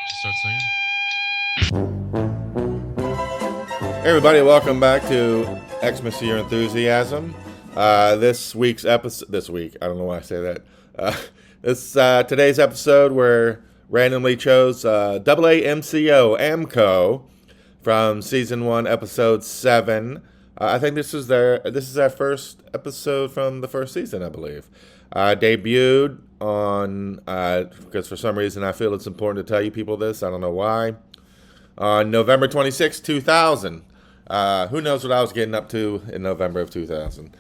Just start singing. Hey everybody, welcome back to Xmas Your Enthusiasm. This week, I don't know why I say that. Today's episode, we're randomly chose AAMCO, Aamco, from season 1, episode 7. I think this is our first episode from the first season, I believe. Debuted on, because for some reason I feel it's important to tell you people this, I don't know why, on November 26, 2000. Who knows what I was getting up to in November of 2000.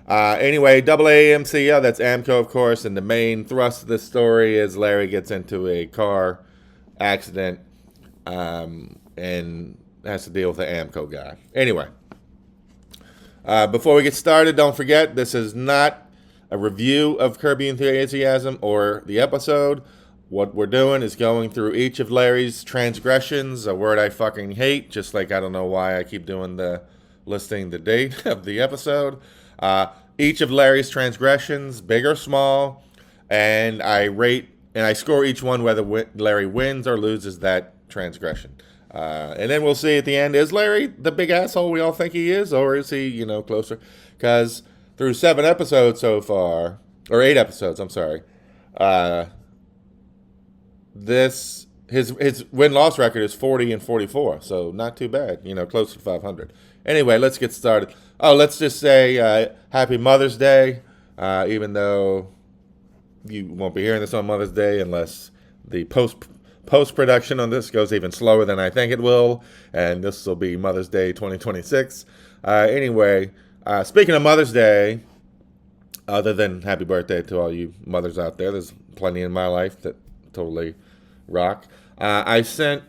Anyway, AAMCO, that's Aamco, of course, and the main thrust of this story is Larry gets into a car accident and has to deal with the Aamco guy. Anyway, before we get started, don't forget, this is not a review of Curb Your Enthusiasm or the episode. What we're doing is going through each of Larry's transgressions, a word I fucking hate, just like I don't know why I keep doing listing the date of the episode. Each of Larry's transgressions, big or small, and I score each one whether Larry wins or loses that transgression. And then we'll see at the end, is Larry the big asshole we all think he is, or is he, closer? Because through 7 episodes so far, or 8 episodes, I'm sorry, his win-loss record is 40-44, so not too bad, close to 500. Anyway, let's get started. Oh, let's just say Happy Mother's Day, even though you won't be hearing this on Mother's Day unless the post-production on this goes even slower than I think it will, and this will be Mother's Day 2026. Anyway, speaking of Mother's Day, other than happy birthday to all you mothers out there, there's plenty in my life that totally rock. I sent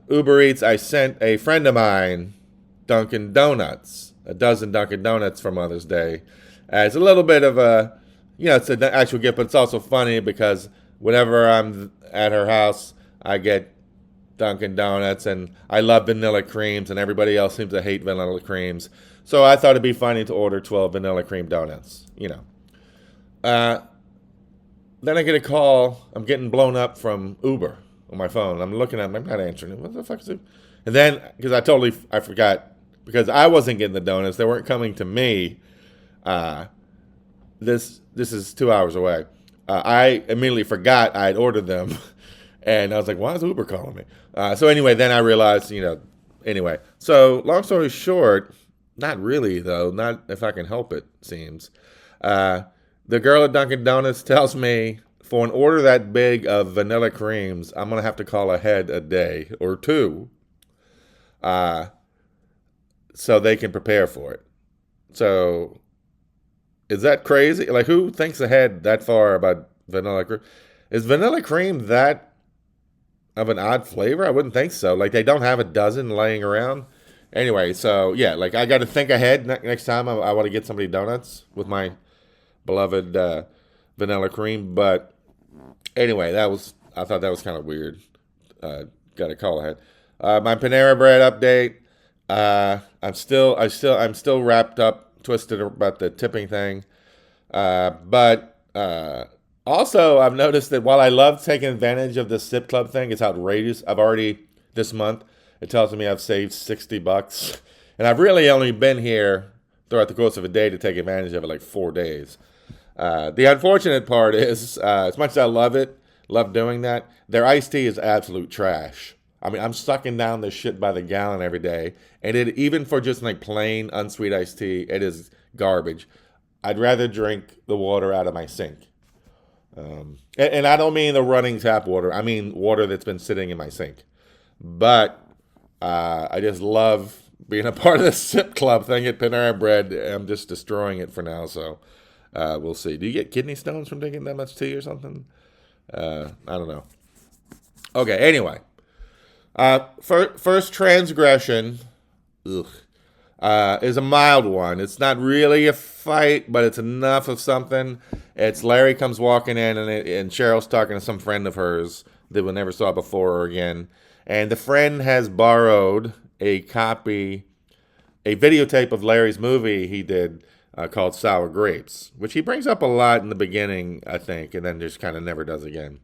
Uber Eats. I sent a friend of mine Dunkin' Donuts, a dozen Dunkin' Donuts for Mother's Day. It's a little bit of it's an actual gift, but it's also funny because whenever I'm at her house, I get Dunkin' Donuts, and I love vanilla creams, and everybody else seems to hate vanilla creams. So I thought it'd be funny to order 12 vanilla cream donuts, Then I get a call. I'm getting blown up from Uber on my phone. I'm looking at it. I'm not answering it. What the fuck is it? And then, because I forgot, because I wasn't getting the donuts. They weren't coming to me. This is 2 hours away. I immediately forgot I'd ordered them. And I was like, why is Uber calling me? So anyway, then I realized, anyway. So long story short, not really, though. Not if I can help it, seems. The girl at Dunkin' Donuts tells me for an order that big of vanilla creams, I'm going to have to call ahead a day or two so they can prepare for it. So is that crazy? Like, who thinks ahead that far about vanilla cream? Is vanilla cream that of an odd flavor? I wouldn't think so. Like, they don't have a dozen laying around. Anyway, so yeah, like I got to think ahead next time I want to get somebody donuts with my beloved vanilla cream. But anyway, I thought that was kind of weird. Got a call ahead. My Panera Bread update. I'm still wrapped up, twisted about the tipping thing. But also, I've noticed that while I love taking advantage of the Sip Club thing, it's outrageous. I've already this month. It tells me I've saved $60, and I've really only been here throughout the course of a day to take advantage of it, like 4 days. The unfortunate part is, as much as I love doing that, their iced tea is absolute trash. I mean, I'm sucking down this shit by the gallon every day, and even for just like plain unsweet iced tea, it is garbage. I'd rather drink the water out of my sink. And I don't mean the running tap water. I mean water that's been sitting in my sink. But I just love being a part of the Sip Club thing at Panera Bread. I'm just destroying it for now, so we'll see. Do you get kidney stones from drinking that much tea or something? I don't know. Okay, anyway. First transgression is a mild one. It's not really a fight, but it's enough of something. It's Larry comes walking in, and Cheryl's talking to some friend of hers that we never saw before or again. And the friend has borrowed a videotape of Larry's movie he did called Sour Grapes, which he brings up a lot in the beginning, I think, and then just kind of never does again.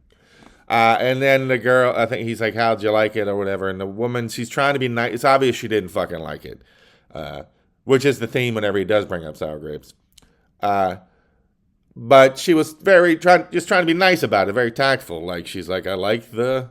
And then the girl, I think he's like, how'd you like it or whatever. And the woman, she's trying to be nice. It's obvious she didn't fucking like it, which is the theme whenever he does bring up sour grapes. But she was just trying to be nice about it, very tactful. Like she's like, I like the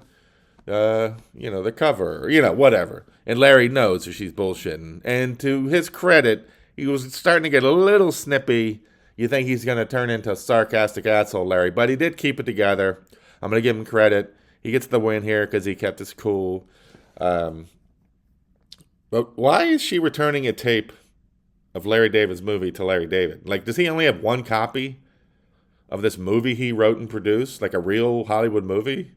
cover, or, whatever. And Larry knows that she's bullshitting. And to his credit, he was starting to get a little snippy. You think he's going to turn into a sarcastic asshole, Larry, but he did keep it together. I'm going to give him credit. He gets the win here because he kept his cool. But why is she returning a tape of Larry David's movie to Larry David? Like, does he only have one copy of this movie he wrote and produced? Like a real Hollywood movie?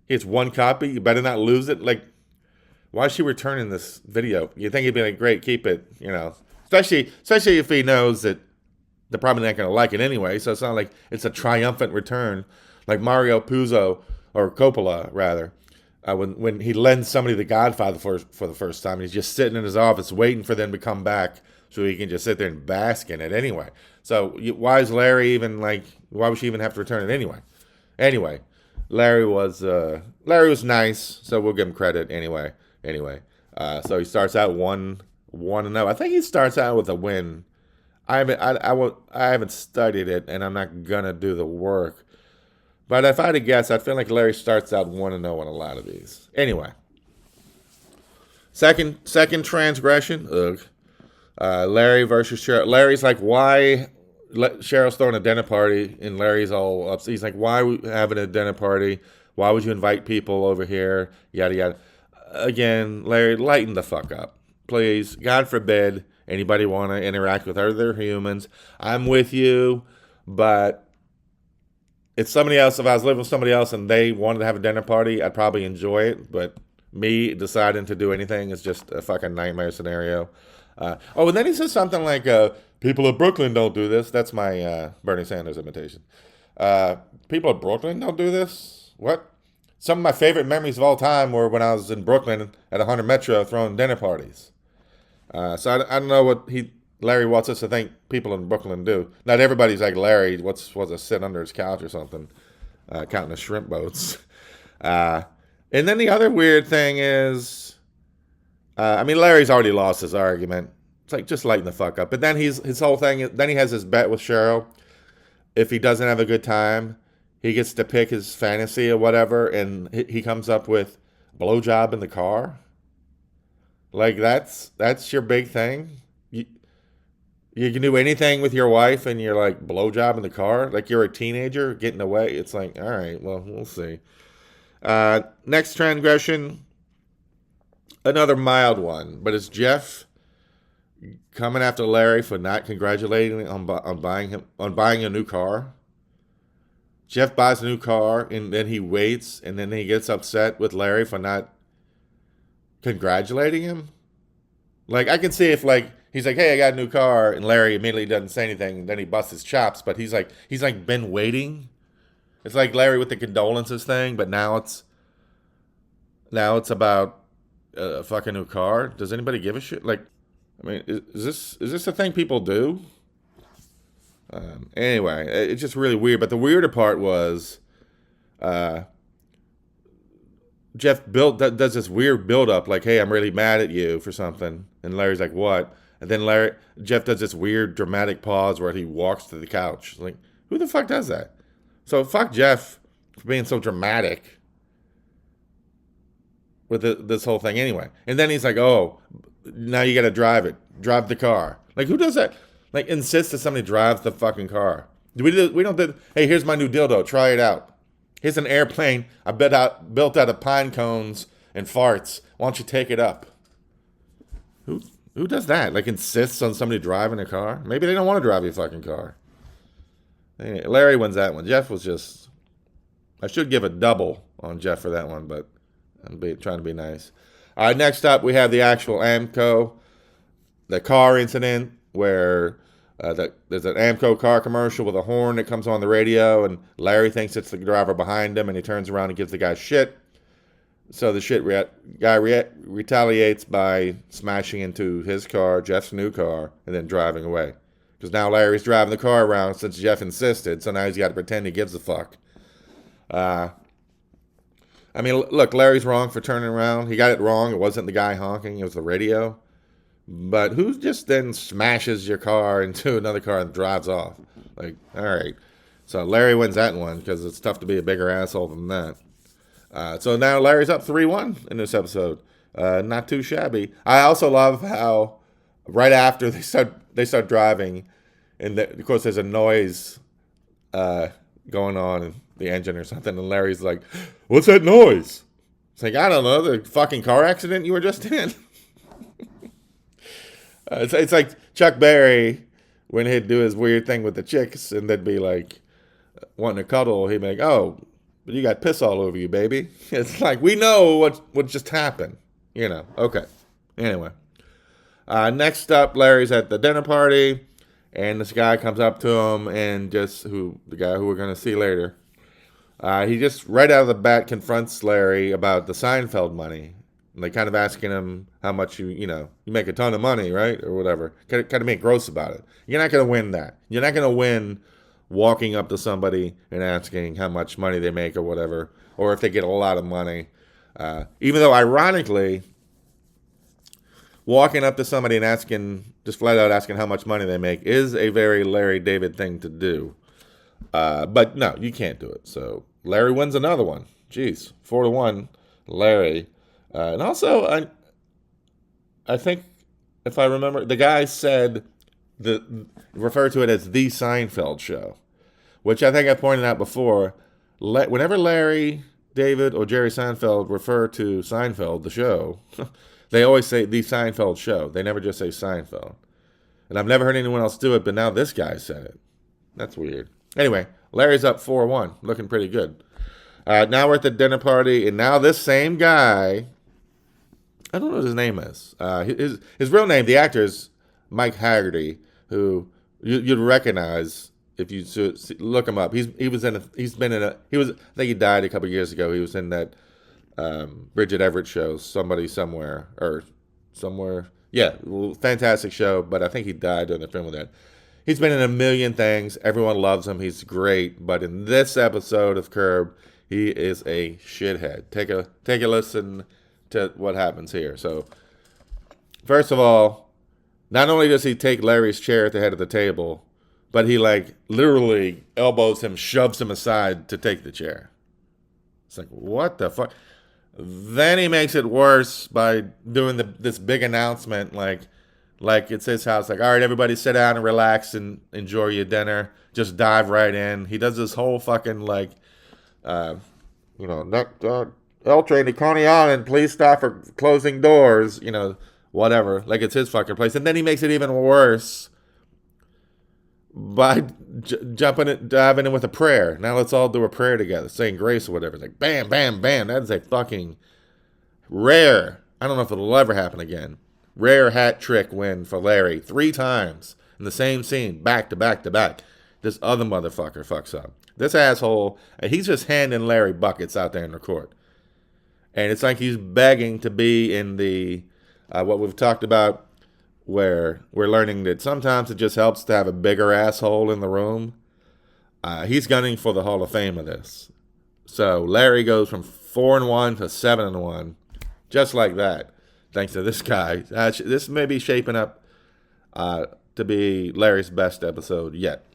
He has one copy. You better not lose it. Like, why is she returning this video? You think he'd be like, great, keep it, Especially if he knows that they're probably not going to like it anyway. So it's not like it's a triumphant return, like Mario Puzo, or Coppola, rather, when he lends somebody The Godfather for the first time. He's just sitting in his office waiting for them to come back so he can just sit there and bask in it anyway. So why is Larry even like, why would she even have to return it anyway? Anyway, Larry was nice, so we'll give him credit anyway. So he starts out 1-0. I think he starts out with a win. I haven't studied it, and I'm not gonna do the work. But if I had to guess, I feel like Larry starts out 1-0 in a lot of these. Anyway, second transgression. Ugh. Larry versus Cheryl. Larry's like, why? Cheryl's throwing a dinner party, and Larry's all upset. He's like, why are we having a dinner party? Why would you invite people over here? Yada, yada. Again, Larry, lighten the fuck up. Please. God forbid anybody want to interact with other humans. I'm with you, but it's somebody else. If I was living with somebody else and they wanted to have a dinner party, I'd probably enjoy it. But me deciding to do anything is just a fucking nightmare scenario. And then he says something like, people of Brooklyn don't do this. That's my Bernie Sanders imitation. People of Brooklyn don't do this? What? Some of my favorite memories of all time were when I was in Brooklyn at 100 Metro throwing dinner parties. So I don't know what Larry wants us to think people in Brooklyn do. Not everybody's like Larry. What's to sit under his couch or something, counting the shrimp boats. And then the other weird thing is, Larry's already lost his argument. It's like, just lighten the fuck up. But then his whole thing. Then he has his bet with Cheryl. If he doesn't have a good time, he gets to pick his fantasy or whatever, and he comes up with blowjob in the car. Like that's your big thing. You can do anything with your wife, and you're like blowjob in the car. Like you're a teenager getting away. It's like, all right, well, we'll see. Next transgression, another mild one, but it's Jeff coming after Larry for not congratulating him on buying a new car. Jeff buys a new car, and then he waits, and then he gets upset with Larry for not congratulating him. Like, I can see if, like, he's like, hey, I got a new car, and Larry immediately doesn't say anything, and then he busts his chops, but he's like been waiting. It's like Larry with the condolences thing, but now it's about a fucking new car. Does anybody give a shit? Like, is this a thing people do? Anyway, it's just really weird. But the weirder part was, Jeff does this weird build up, like, "Hey, I'm really mad at you for something," and Larry's like, "What?" And then Jeff does this weird dramatic pause where he walks to the couch. Like, who the fuck does that? So fuck Jeff for being so dramatic with this whole thing anyway. And then he's like, "Oh, now you got to drive the car." Like, who does that? Like, insist that somebody drives the fucking car. We don't do, hey, here's my new dildo, try it out. Here's an airplane I built out of pine cones and farts. Why don't you take it up? Who does that? Like, insists on somebody driving a car? Maybe they don't want to drive your fucking car. Anyway, Larry wins that one. Jeff was just, I should give a double on Jeff for that one, but I'm trying to be nice. All right, next up we have the actual Aamco, the car incident where there's an Aamco car commercial with a horn that comes on the radio, and Larry thinks it's the driver behind him, and he turns around and gives the guy shit. So the shit guy retaliates by smashing into his car, Jeff's new car, and then driving away. Because now Larry's driving the car around since Jeff insisted, so now he's got to pretend he gives a fuck. I mean, look, Larry's wrong for turning around. He got it wrong. It wasn't the guy honking. It was the radio. But who just then smashes your car into another car and drives off? Like, all right. So Larry wins that one because it's tough to be a bigger asshole than that. So now Larry's up 3-1 in this episode. Not too shabby. I also love how right after they start driving, and of course there's a noise going on in the engine or something, and Larry's like, "What's that noise?" It's like, I don't know, the fucking car accident you were just in. It's like Chuck Berry when he'd do his weird thing with the chicks, and they'd be like wanting to cuddle. He'd be like, "Oh, but you got piss all over you, baby." It's like, we know what just happened. Okay. Anyway. Next up, Larry's at the dinner party, and this guy comes up to him, and the guy who we're going to see later, he just right out of the bat confronts Larry about the Seinfeld money. And they kind of asking him how much you make a ton of money, right? Or whatever. Kind of being gross about it. You're not going to win that. You're not going to win walking up to somebody and asking how much money they make or whatever, or if they get a lot of money. Even though, ironically, walking up to somebody and just flat out asking how much money they make is a very Larry David thing to do. But no, you can't do it. So Larry wins another one. Jeez, 4-1, Larry. And also, I think, if I remember, the guy said, referred to it as the Seinfeld show, which I think I pointed out before. Whenever Larry David or Jerry Seinfeld refer to Seinfeld, the show, they always say the Seinfeld show. They never just say Seinfeld. And I've never heard anyone else do it, but now this guy said it. That's weird. Anyway, Larry's up 4-1, looking pretty good. Now we're at the dinner party, and now this same guy, I don't know what his name is. His real name, the actor, is Mike Haggerty, who you'd recognize if you look him up. I think he died a couple years ago. He was in that Bridget Everett show, Somebody Somewhere, or Somewhere. Yeah, fantastic show, but I think he died during the film of that. He's been in a million things. Everyone loves him. He's great. But in this episode of Curb, he is a shithead. Take a listen to what happens here. So, first of all, not only does he take Larry's chair at the head of the table, but he literally elbows him, shoves him aside to take the chair. It's like, what the fuck? Then he makes it worse by doing this big announcement, like it's his house. Like, all right, everybody sit down and relax and enjoy your dinner. Just dive right in. He does this whole fucking L train to Coney Island, please stop for closing doors. Whatever. Like it's his fucking place. And then he makes it even worse by diving in with a prayer. Now let's all do a prayer together, saying grace or whatever. It's like bam, bam, bam. That is a fucking rare. I don't know if it'll ever happen again. Rare hat trick win for Larry 3 times in the same scene, back to back to back. This other motherfucker fucks up. This asshole, he's just handing Larry buckets out there in the court. And it's like he's begging to be in the, what we've talked about, where we're learning that sometimes it just helps to have a bigger asshole in the room. He's gunning for the Hall of Fame of this. So Larry goes from 4-1 to 7-1, just like that, thanks to this guy. This may be shaping up to be Larry's best episode yet.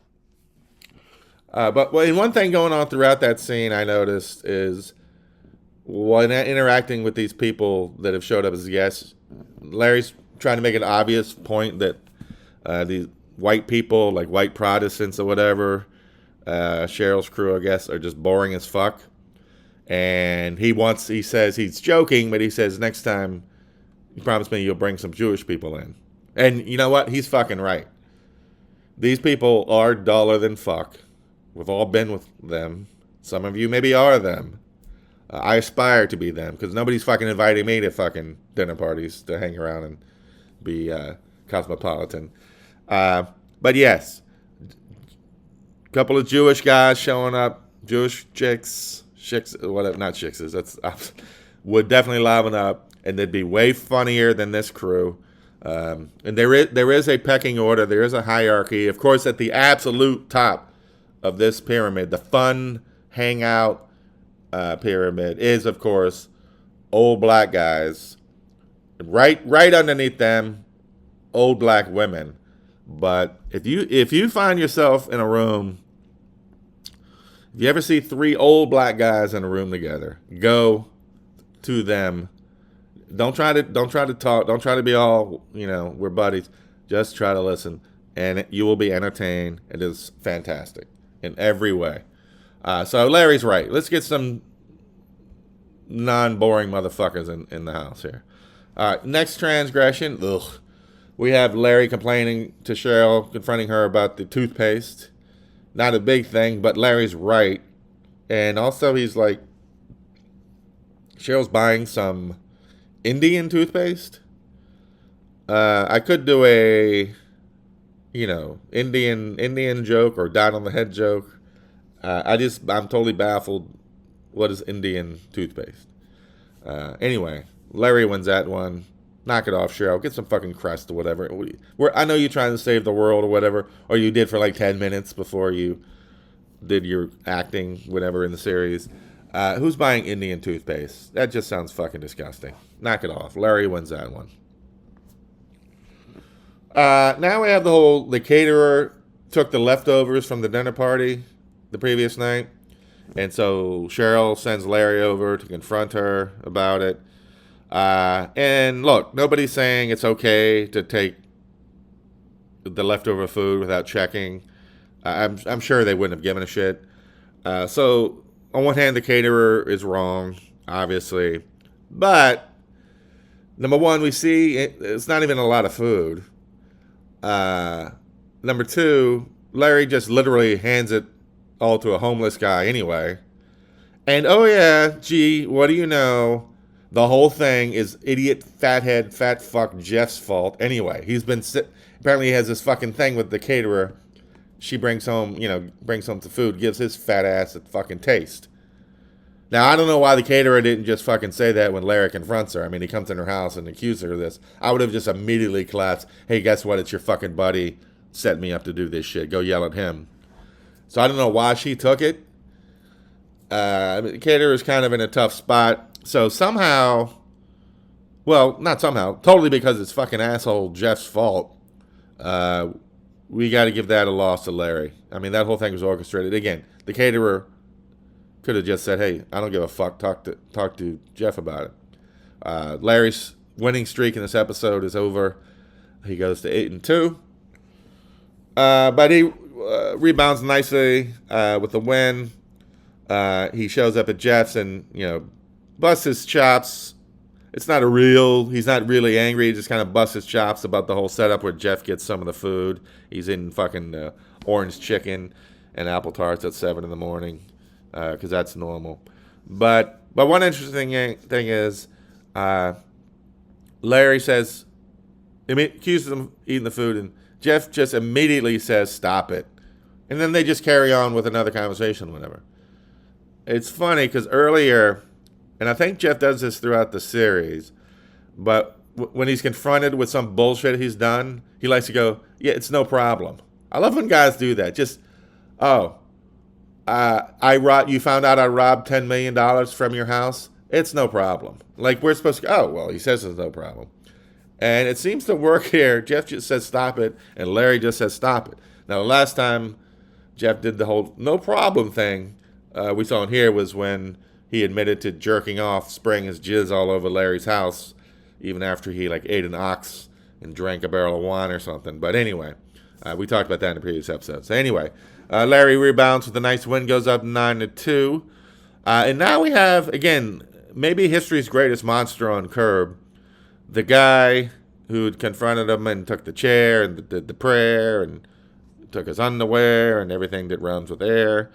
But one thing going on throughout that scene I noticed is when interacting with these people that have showed up as guests, Larry's trying to make an obvious point that these white people, like white Protestants or whatever, Cheryl's crew, I guess, are just boring as fuck. And he says he's joking, but he says next time, you promise me you'll bring some Jewish people in. And you know what? He's fucking right. These people are duller than fuck. We've all been with them. Some of you maybe are them. I aspire to be them because nobody's fucking inviting me to fucking dinner parties to hang around and be cosmopolitan. But yes, a couple of Jewish guys showing up, Jewish chicks, whatever, not chicks, would definitely liven up, and they'd be way funnier than this crew. And there is a pecking order, there is a hierarchy. Of course, at the absolute top of this pyramid, the fun, hangout, pyramid is, of course, old black guys. Right underneath them, old black women. But if you find yourself in a room, if you ever see three old black guys in a room together, go to them. Don't try to talk. Don't try to be all, we're buddies. Just try to listen, and you will be entertained. It is fantastic in every way. So Larry's right. Let's get some non-boring motherfuckers in the house here. All right, next transgression. Ugh. We have Larry complaining to Cheryl, confronting her about the toothpaste. Not a big thing, but Larry's right. And also he's like, Cheryl's buying some Indian toothpaste. I could do a, Indian joke or dot on the head joke. I'm totally baffled. What is Indian toothpaste? Anyway, Larry wins that one. Knock it off, Cheryl. Get some fucking crust or whatever. I know you're trying to save the world or whatever, or you did for like 10 minutes before you did your acting, whatever, in the series. Who's buying Indian toothpaste? That just sounds fucking disgusting. Knock it off. Larry wins that one. Now we have the caterer took the leftovers from the dinner party the previous night. And so Cheryl sends Larry over to confront her about it. And look, nobody's saying it's okay to take the leftover food without checking. I'm sure they wouldn't have given a shit. So on one hand, the caterer is wrong, obviously. But number one, we see it's not even a lot of food. Number two, Larry just literally hands it all to a homeless guy anyway. And oh yeah, gee, what do you know? The whole thing is idiot, fathead, fat fuck Jeff's fault anyway. Apparently he has this fucking thing with the caterer. She brings home the food, gives his fat ass a fucking taste. Now, I don't know why the caterer didn't just fucking say that when Larry confronts her. I mean, he comes in her house and accuses her of this. I would have just immediately collapsed. Hey, guess what? It's your fucking buddy set me up to do this shit. Go yell at him. So I don't know why she took it. The caterer is kind of in a tough spot. So somehow, well, not somehow, totally because it's fucking asshole Jeff's fault, we got to give that a loss to Larry. I mean, that whole thing was orchestrated. Again, the caterer could have just said, hey, I don't give a fuck, talk to Jeff about it. Larry's winning streak in this episode is over. He goes to 8-2. But he rebounds nicely with the win. He shows up at Jeff's and, busts his chops. He's not really angry. He just kind of busts his chops about the whole setup where Jeff gets some of the food. He's eating fucking orange chicken and apple tarts at 7 in the morning because that's normal. But one interesting thing is Larry accuses him of eating the food, and Jeff just immediately says, stop it. And then they just carry on with another conversation, whatever. It's funny because earlier, and I think Jeff does this throughout the series, but when he's confronted with some bullshit he's done, he likes to go, yeah, it's no problem. I love when guys do that. Just, you found out I robbed $10 million from your house? It's no problem. Like, we're supposed to go, oh, well, he says it's no problem. And it seems to work here. Jeff just says stop it, and Larry just says stop it. Now, the last time Jeff did the whole no problem thing we saw in here was when he admitted to jerking off, spraying his jizz all over Larry's house, even after he ate an ox and drank a barrel of wine or something. But anyway, we talked about that in the previous episode. So anyway, Larry rebounds with a nice win, goes up 9-2. And now we have, again, maybe history's greatest monster on Curb. The guy who had confronted him and took the chair and did the prayer and took his underwear and everything that runs with air.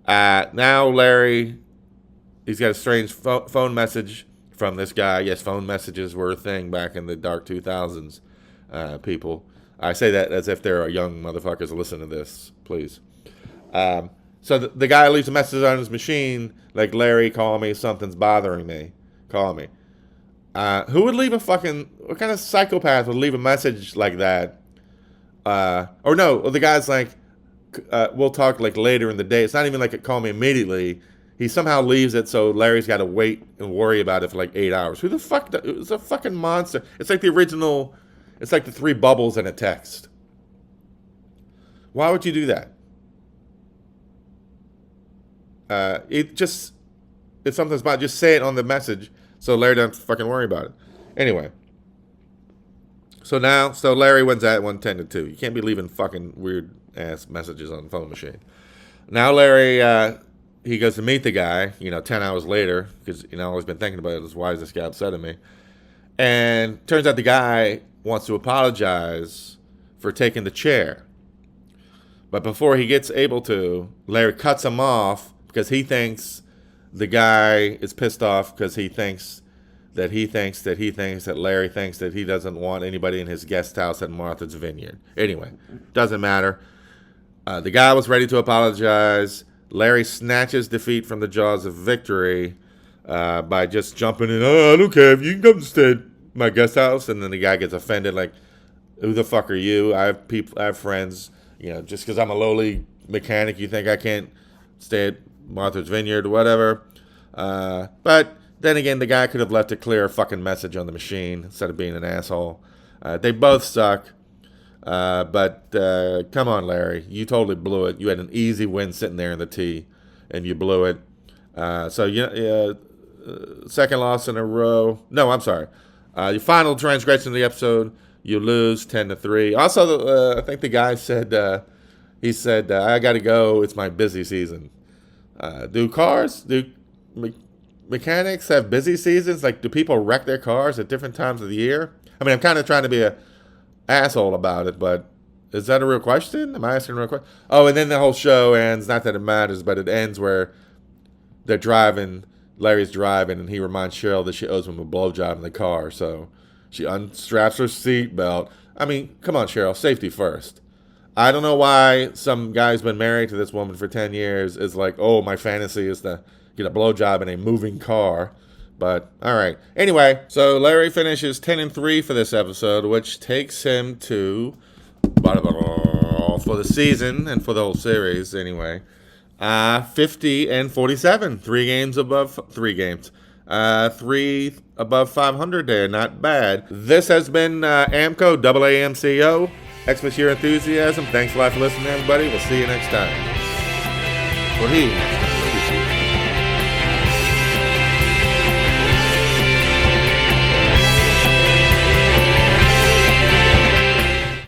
Now Larry, he's got a strange phone message from this guy. Yes, phone messages were a thing back in the dark 2000s, people. I say that as if there are young motherfuckers listening to this, please. So the guy leaves a message on his machine, like, Larry, call me, something's bothering me. Call me. Who would leave what kind of psychopath would leave a message like that? The guy's like, we'll talk later in the day. It's not even like call me immediately. he somehow leaves it so Larry's got to wait and worry about it for like 8 hours. Who the fuck? It's a fucking monster. It's like the original. It's like the three bubbles in a text. Why would you do that? It's something about just say it on the message so Larry doesn't fucking worry about it. Anyway. So Larry wins at 110-2. You can't be leaving fucking weird ass messages on the phone machine. Now Larry, he goes to meet the guy, 10 hours later, because, I've always been thinking about it, why is this guy upset at me? And turns out the guy wants to apologize for taking the chair. But before he gets able to, Larry cuts him off because he thinks the guy is pissed off because he thinks that Larry thinks that he doesn't want anybody in his guest house at Martha's Vineyard. Anyway, doesn't matter. The guy was ready to apologize. Larry snatches defeat from the jaws of victory by just jumping in. Oh, I don't care if you can come stay at my guest house. And then the guy gets offended, like, who the fuck are you? I have friends. Just because I'm a lowly mechanic, you think I can't stay at Martha's Vineyard or whatever. But then again, the guy could have left a clear fucking message on the machine instead of being an asshole. They both suck. But come on, Larry. You totally blew it. You had an easy win sitting there in the tee, and you blew it. Second loss in a row. No, I'm sorry. Your final transgression of the episode, you lose 10-3. Also, I think the guy said, I got to go. It's my busy season. Do mechanics have busy seasons? Like, do people wreck their cars at different times of the year? I mean, I'm kind of trying to be a asshole about it, but is that a real question? Am I asking a real question? Oh, and then the whole show ends, not that it matters, but it ends where they're driving, Larry's driving, and he reminds Cheryl that she owes him a blowjob in the car, so she unstraps her seatbelt. I mean, come on, Cheryl, safety first. I don't know why some guy's been married to this woman for 10 years is like, oh, my fantasy is to get a blowjob in a moving car. But, all right. Anyway, so Larry finishes 10-3 for this episode, which takes him to, for the season and for the whole series, anyway, 50-47. 3 games above 3 games. 3 above 500 there. Not bad. This has been Aamco, AAMCO. Xmas Your Enthusiasm. Thanks a lot for listening, everybody. We'll see you next time. For he